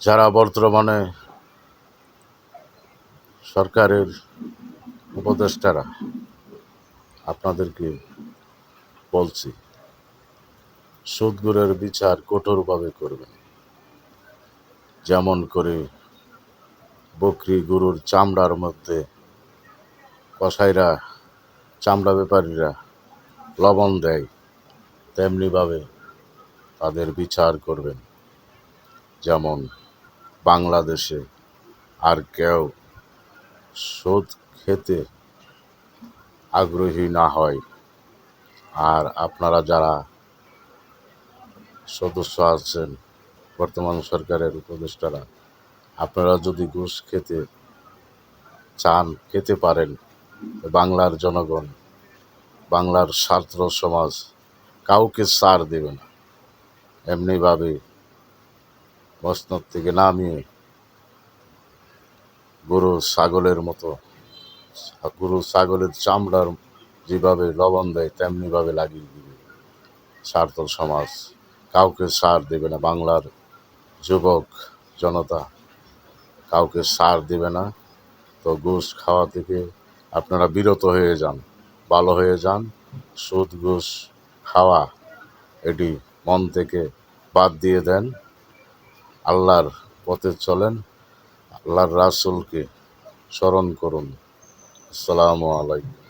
যারা বর্তমানে সরকারের উপদেষ্টারা, আপনাদেরকে বলছি, সুদগুরের বিচার কঠোরভাবে করবেন। যেমন করে বকরি গরুর চামড়ার মধ্যে কসাইরা, চামড়া ব্যাপারীরা লবণ দেয়, তেমনিভাবে তাদের বিচার করবেন। যেমন বাংলাদেশে আর কেউ সুদ খেতে আগ্রহী না হয়। আর আপনারা যারা সদস্য আছেন, বর্তমান সরকারের উপদেষ্টারা, আপনারা যদি ঘুষ খেতে চান, খেতে পারেন, বাংলার জনগণ, বাংলার ছাত্র সমাজ কাউকে ছাড় দেবে না। এমনিভাবে মসনদ থেকে নামিয়ে গরু ছাগলের মতো, গরু ছাগলের চামড়ার যেভাবে লবণ দেয় তেমনিভাবে লাগিয়ে দিবে ছাত্র সমাজ। কাউকে ছাড় দেবে না। বাংলার যুবক জনতা কাউকে ছাড় দেবে না। তো ঘুষ খাওয়া থেকে আপনারা বিরত হয়ে যান, ভালো হয়ে যান। সুদ ঘুষ খাওয়া এটি মন থেকে বাদ দিয়ে দেন। আল্লাহর পথে চলেন, আল্লাহর রাসূলকে স্মরণ করুন। আসসালামু আলাইকুম।